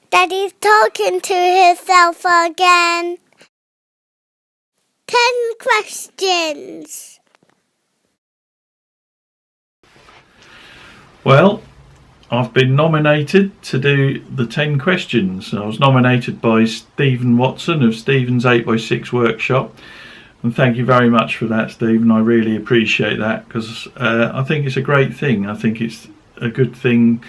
Daddy's talking to himself again. 10 questions. Well, I've been nominated to do the 10 questions. I was nominated by Stephen Watson of Stephen's 8x6 Workshop. And thank you very much for that, Stephen. I really appreciate that, because I think it's a great thing. I think it's a good thing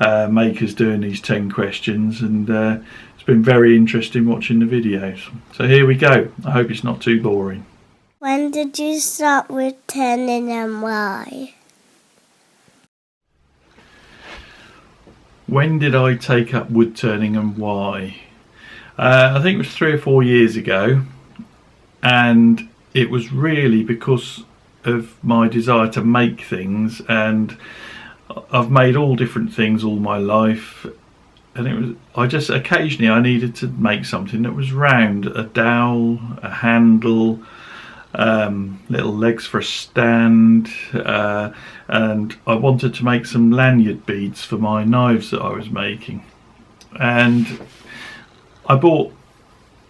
makers doing these 10 questions, and it's been very interesting watching the videos. So here we go. I hope it's not too boring. When did you start woodturning and why? When did I take up woodturning and why? I think it was 3 or 4 years ago, and it was really because of my desire to make things, and I've made all different things all my life, and I just occasionally I needed to make something that was round, a dowel, a handle, little legs for a stand, and I wanted to make some lanyard beads for my knives that I was making. And I bought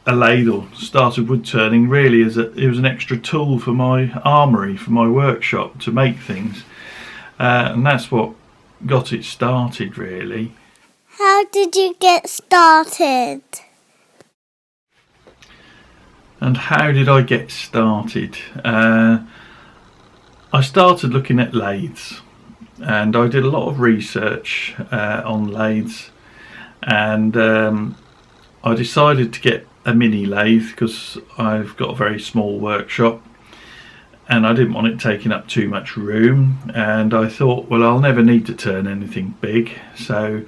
a lathe, or started woodturning really as it was an extra tool for my armoury, for my workshop, to make things, and that's what got it started really. How did you get started? And how did I get started? I started looking at lathes, and I did a lot of research on lathes, and I decided to get a mini lathe because I've got a very small workshop and I didn't want it taking up too much room, and I thought, well, I'll never need to turn anything big, so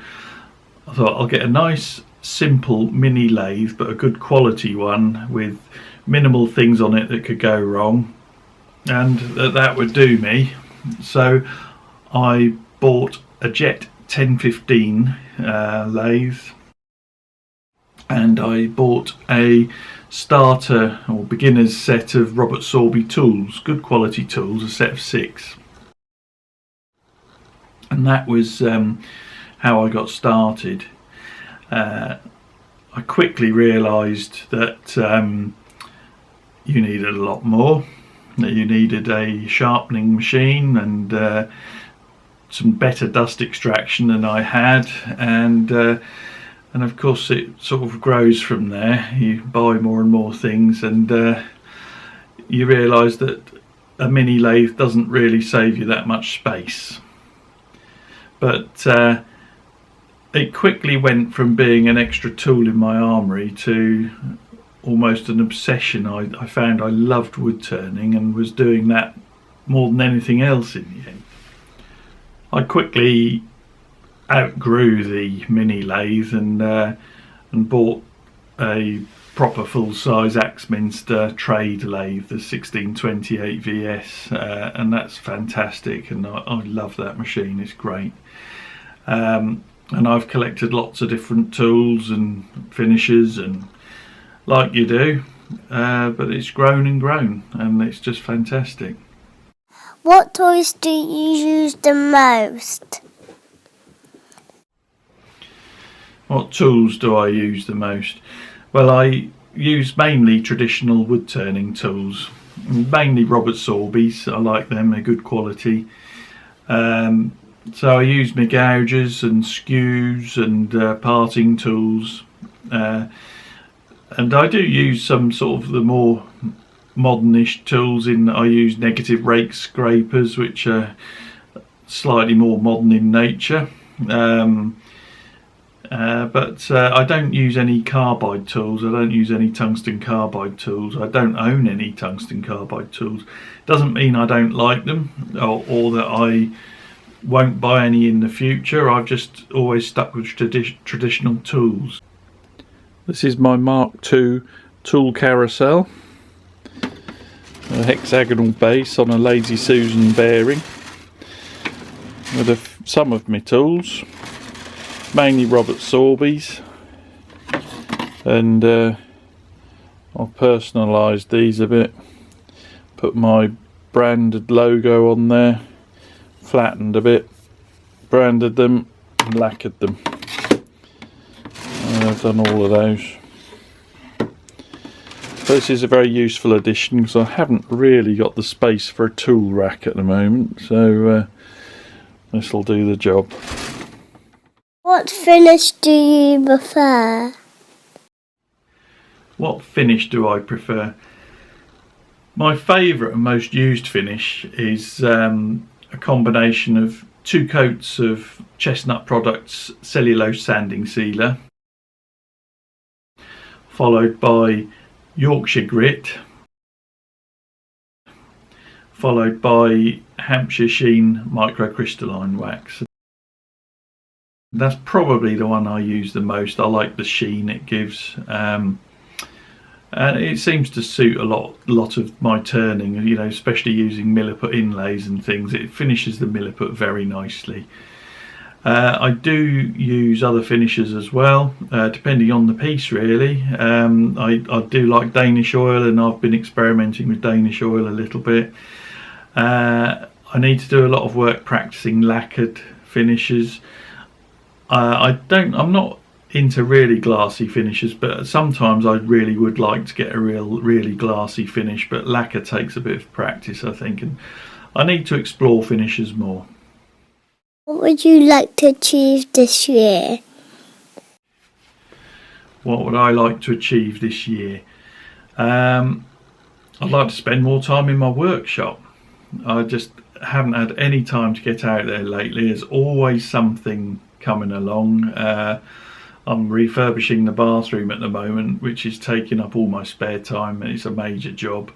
I thought I'll get a nice simple mini lathe, but a good quality one with minimal things on it that could go wrong, and that would do me. So I bought a Jet 1015 lathe, and I bought a starter or beginner's set of Robert Sorby tools, good quality tools, a set of 6, and that was how I got started. I quickly realised that you needed a lot more, that you needed a sharpening machine and some better dust extraction than I had, and of course it sort of grows from there. You buy more and more things, and you realise that a mini lathe doesn't really save you that much space. But it quickly went from being an extra tool in my armoury to almost an obsession. I found I loved woodturning and was doing that more than anything else in the end. I quickly outgrew the mini lathe and bought a proper full-size Axminster trade lathe, the 1628 VS, and that's fantastic, and I love that machine. It's great. And I've collected lots of different tools and finishes, and like you do, but it's grown and grown, and it's just fantastic. What toys do you use the most? What tools do I use the most? Well, I use mainly traditional woodturning tools, mainly Robert Sorby's. I like them, they're good quality. So I use my gougers and skews and parting tools, and I do use some sort of the more modernish tools. I use negative rake scrapers, which are slightly more modern in nature, but I don't use any carbide tools. I don't use any tungsten carbide tools. I don't own any tungsten carbide tools. Doesn't mean I don't like them, or that I won't buy any in the future. I've just always stuck with traditional tools. This is my Mark II tool carousel, a hexagonal base on a Lazy Susan bearing, with some of my tools, mainly Robert Sorby's, and I've personalised these a bit, put my branded logo on there, flattened a bit, branded them and lacquered them. done all of those. So this is a very useful addition because I haven't really got the space for a tool rack at the moment, so this will do the job. What finish do you prefer? What finish do I prefer? My favourite and most used finish is a combination of 2 coats of Chestnut Products cellulose sanding sealer, followed by Yorkshire Grit, followed by Hampshire Sheen microcrystalline wax. That's probably the one I use the most. I like the sheen it gives, and it seems to suit a lot of my turning, you know, especially using Milliput inlays and things. It finishes the Milliput very nicely. I do use other finishes as well, depending on the piece really. I do like Danish oil, and I've been experimenting with Danish oil a little bit. I need to do a lot of work practicing lacquered finishes. I'm not into really glassy finishes, but sometimes I really would like to get a really glassy finish, but lacquer takes a bit of practice, I think, and I need to explore finishes more. What would you like to achieve this year? What would I like to achieve this year? I'd like to spend more time in my workshop. I just haven't had any time to get out there lately. There's always something coming along. I'm refurbishing the bathroom at the moment, which is taking up all my spare time. It's a major job,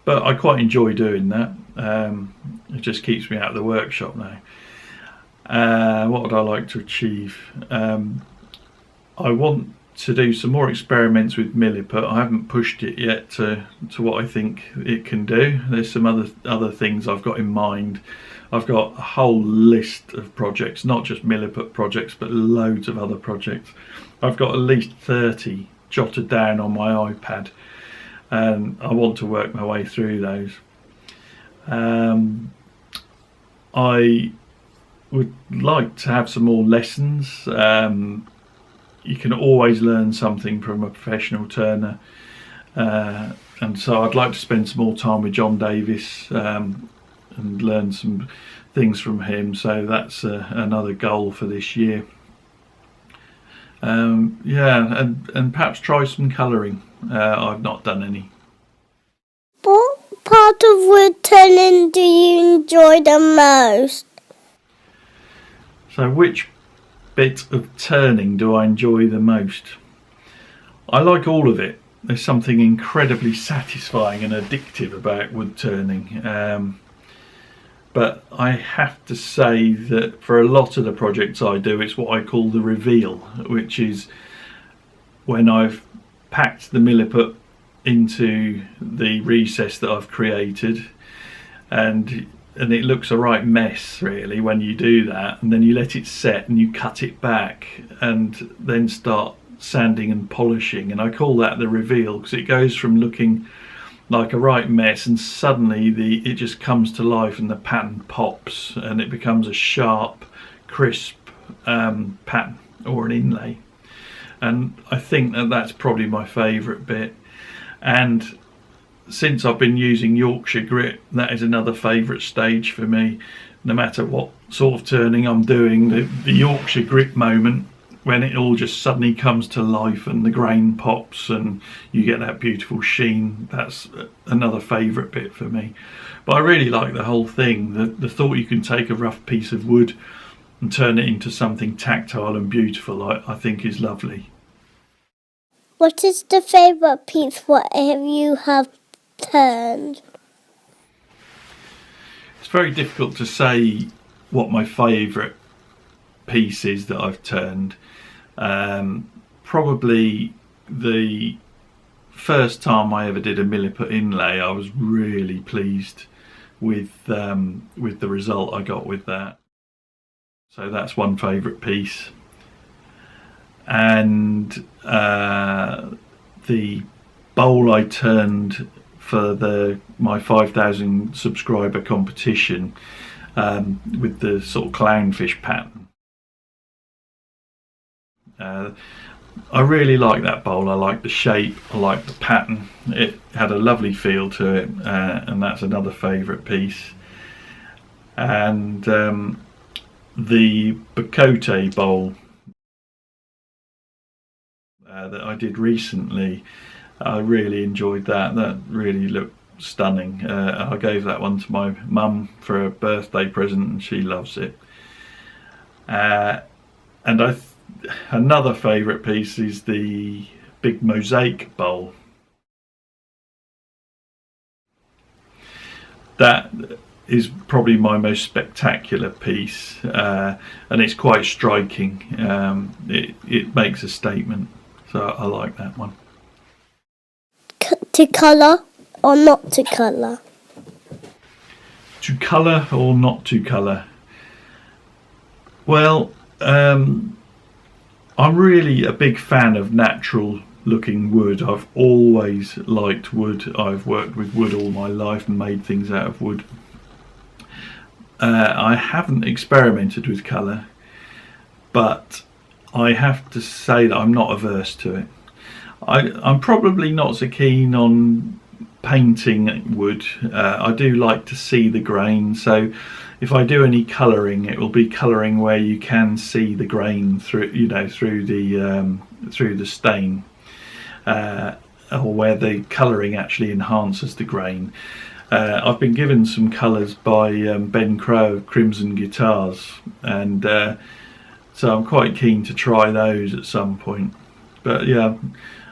but I quite enjoy doing that. It just keeps me out of the workshop now. What would I like to achieve? I want to do some more experiments with Milliput. I haven't pushed it yet to what I think it can do. There's some other things I've got in mind. I've got a whole list of projects, not just Milliput projects, but loads of other projects. I've got at least 30 jotted down on my iPad, and I want to work my way through those. I would like to have some more lessons. You can always learn something from a professional turner, and so I'd like to spend some more time with John Davis and learn some things from him. So that's another goal for this year. Yeah, and perhaps try some colouring. I've not done any. What part of woodturning do you enjoy the most? So which bit of turning do I enjoy the most? I like all of it. There's something incredibly satisfying and addictive about wood turning. But I have to say that for a lot of the projects I do, it's what I call the reveal, which is when I've packed the Milliput into the recess that I've created, and it looks a right mess really when you do that, and then you let it set and you cut it back and then start sanding and polishing, and I call that the reveal, because it goes from looking like a right mess and suddenly it just comes to life and the pattern pops and it becomes a sharp, crisp pattern or an inlay. And I think that's probably my favourite bit. And since I've been using Yorkshire Grit, that is another favourite stage for me. No matter what sort of turning I'm doing, the Yorkshire Grit moment, when it all just suddenly comes to life and the grain pops and you get that beautiful sheen, that's another favourite bit for me. But I really like the whole thing. The thought you can take a rough piece of wood and turn it into something tactile and beautiful, I think is lovely. What is the favourite piece whatever you have turned? It's very difficult to say what my favourite piece is that I've turned. Probably the first time I ever did a Milliput inlay, I was really pleased with the result I got with that. So that's one favourite piece. And the bowl I turned for my 5,000 subscriber competition with the sort of clownfish pattern. I really like that bowl. I like the shape, I like the pattern. It had a lovely feel to it, and that's another favourite piece. And the Bacote bowl that I did recently, I really enjoyed that. That really looked stunning. I gave that one to my mum for a birthday present, and she loves it. And another favourite piece is the big mosaic bowl. That is probably my most spectacular piece, and it's quite striking. It makes a statement, so I like that one. To colour or not to colour? To colour or not to colour? Well, I'm really a big fan of natural looking wood. I've always liked wood. I've worked with wood all my life and made things out of wood. I haven't experimented with colour, but I have to say that I'm not averse to it. I'm probably not so keen on painting wood. I do like to see the grain, so if I do any colouring, it will be colouring where you can see the grain through, through the stain, or where the colouring actually enhances the grain. I've been given some colours by Ben Crow of Crimson Guitars, and so I'm quite keen to try those at some point. But yeah,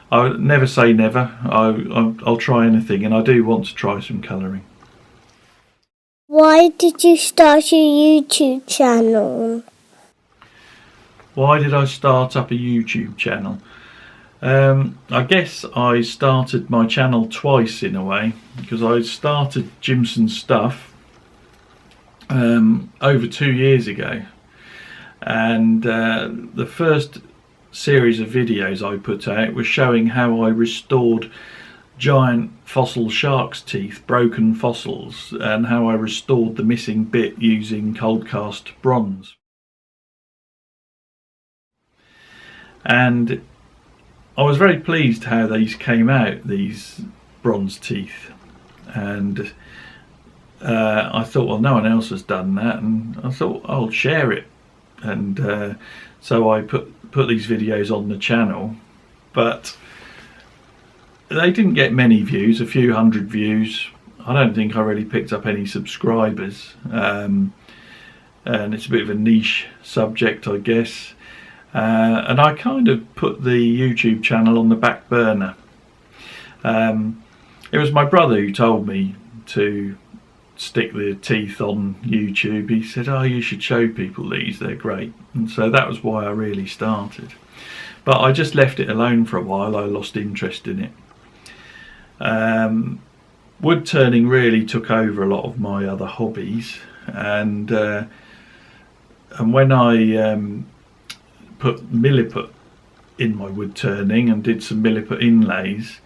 I would never say never. I'll try anything, and I do want to try some colouring. Why did you start your YouTube channel? Why did I start up a YouTube channel? I guess I started my channel twice in a way, because I started Jimson stuff over 2 years ago, and the first series of videos I put out was showing how I restored giant fossil shark's teeth, broken fossils, and how I restored the missing bit using cold cast bronze. And I was very pleased how these came out, these bronze teeth, and I thought, well, no one else has done that, and I thought I'll share it. And so I put these videos on the channel, but they didn't get many views, a few hundred views. I don't think I really picked up any subscribers, and it's a bit of a niche subject, I guess. And I kind of put the YouTube channel on the back burner. It was my brother who told me to stick the teeth on YouTube. He said, oh, you should show people these, they're great. And so that was why I really started. But I just left it alone for a while. I lost interest in it. Wood turning really took over a lot of my other hobbies, and when I put Milliput in my wood turning and did some Milliput inlays,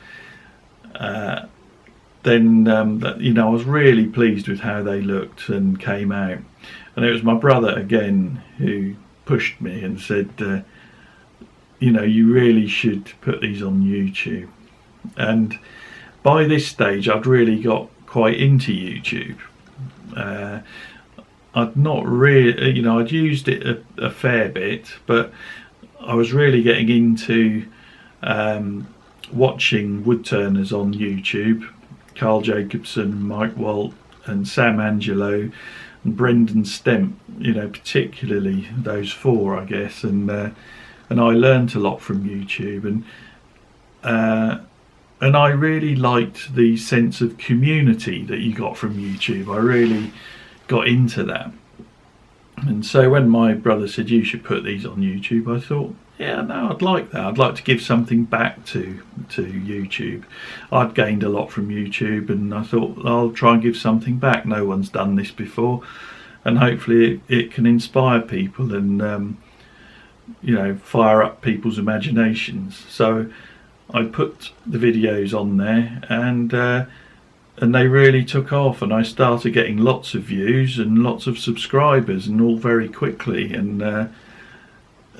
then I was really pleased with how they looked and came out. And it was my brother again who pushed me and said, you really should put these on YouTube. And by this stage I'd really got quite into YouTube. I'd not really, I'd used it a fair bit, but I was really getting into watching woodturners on YouTube. Carl Jacobson, Mike Walt and Sam Angelo and Brendan Stemp, particularly those four, I guess, and I learnt a lot from YouTube, and I really liked the sense of community that you got from YouTube. I really got into that. And so when my brother said you should put these on YouTube, I thought, yeah, no, I'd like that. I'd like to give something back to YouTube. I'd gained a lot from YouTube, and I thought I'll try and give something back. No one's done this before, and hopefully it can inspire people and fire up people's imaginations. So I put the videos on there, and they really took off, and I started getting lots of views and lots of subscribers, and all very quickly. And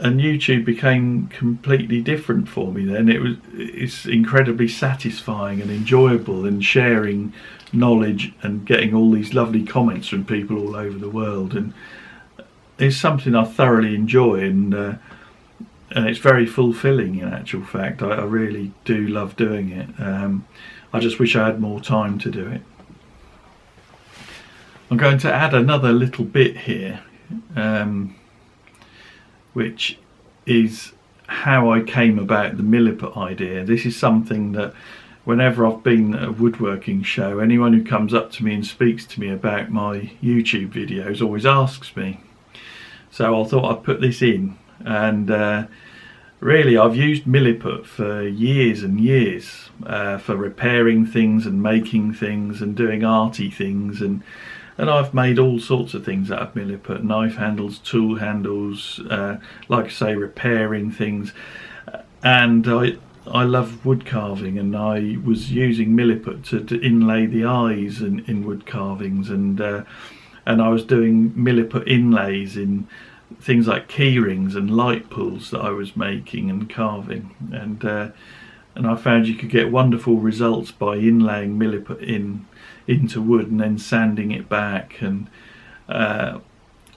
and YouTube became completely different for me then. It's incredibly satisfying and enjoyable, and sharing knowledge and getting all these lovely comments from people all over the world, and it's something I thoroughly enjoy, and it's very fulfilling in actual fact. I really do love doing it. I just wish I had more time to do it. I'm going to add another little bit here, which is how I came about the Milliput idea. This is something that whenever I've been at a woodworking show, anyone who comes up to me and speaks to me about my YouTube videos always asks me. So I thought I'd put this in, and really I've used Milliput for years and years for repairing things and making things and doing arty things, and I've made all sorts of things out of Milliput: knife handles, tool handles, like I say, repairing things. And I love wood carving, and I was using Milliput to inlay the eyes in wood carvings, and I was doing Milliput inlays in things like key rings and light pulls that I was making and carving, and I found you could get wonderful results by inlaying Milliput into wood and then sanding it back. And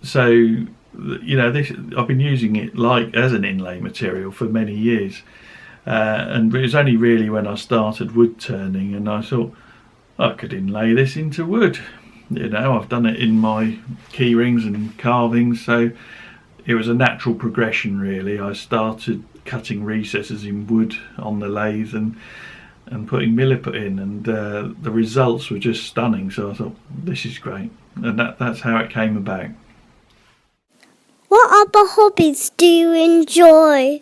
so, you know, this, I've been using it like as an inlay material for many years, and it was only really when I started wood turning and I thought I could inlay this into wood. You know, I've done it in my key rings and carvings, so it was a natural progression really. I started cutting recesses in wood on the lathe and putting Milliput in, and the results were just stunning. So I thought, this is great, and that's how it came about. What other hobbies do you enjoy?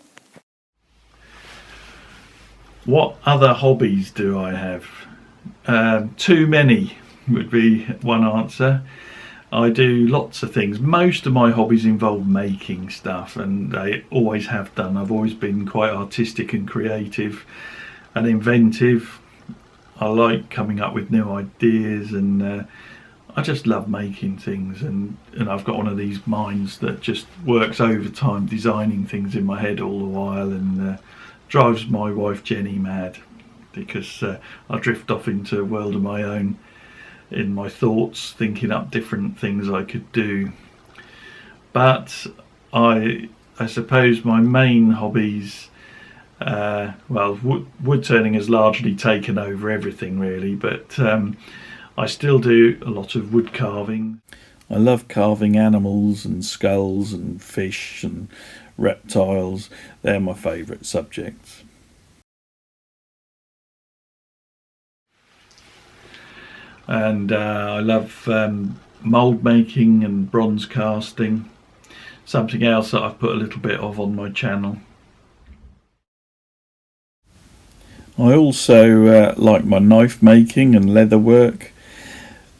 What other hobbies do I have? Too many would be one answer. I do lots of things. Most of my hobbies involve making stuff, and they always have done. I've always been quite artistic and creative and inventive. I like coming up with new ideas, and I just love making things, and I've got one of these minds that just works overtime designing things in my head all the while, and drives my wife Jenny mad, because I drift off into a world of my own in my thoughts, thinking up different things I could do. But I suppose my main hobbies, well, wood turning has largely taken over everything really, but I still do a lot of wood carving. I love carving animals and skulls and fish and reptiles. They're my favourite subjects. And I love mould making and bronze casting, something else that I've put a little bit of on my channel. I also like my knife making and leather work,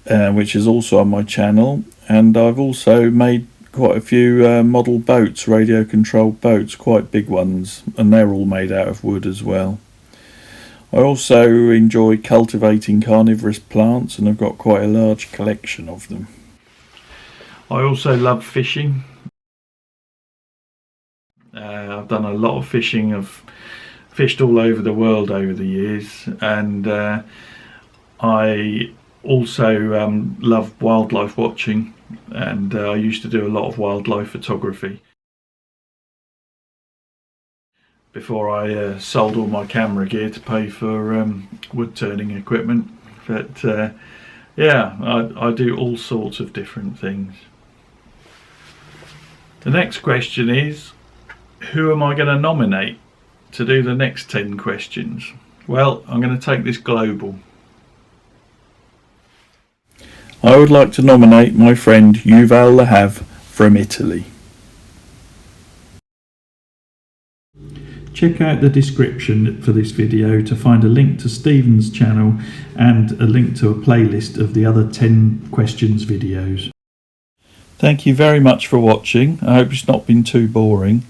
which is also on my channel, and I've also made quite a few model boats, radio controlled boats, quite big ones, and they're all made out of wood as well. I also enjoy cultivating carnivorous plants, and I've got quite a large collection of them. I also love fishing. I've done a lot of fishing. I've fished all over the world over the years, and I also love wildlife watching, and I used to do a lot of wildlife photography before I sold all my camera gear to pay for wood turning equipment. But yeah, I do all sorts of different things. The next question is, who am I going to nominate to do the next 10 questions? Well, I'm going to take this global. I would like to nominate my friend Yuval Lahav from Italy. Check out the description for this video to find a link to Stephen's channel and a link to a playlist of the other 10 questions videos. Thank you very much for watching. I hope it's not been too boring.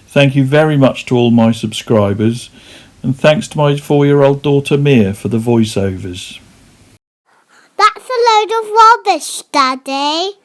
Thank you very much to all my subscribers, and thanks to my 4-year-old daughter Mia for the voiceovers. That's a load of rubbish, Daddy.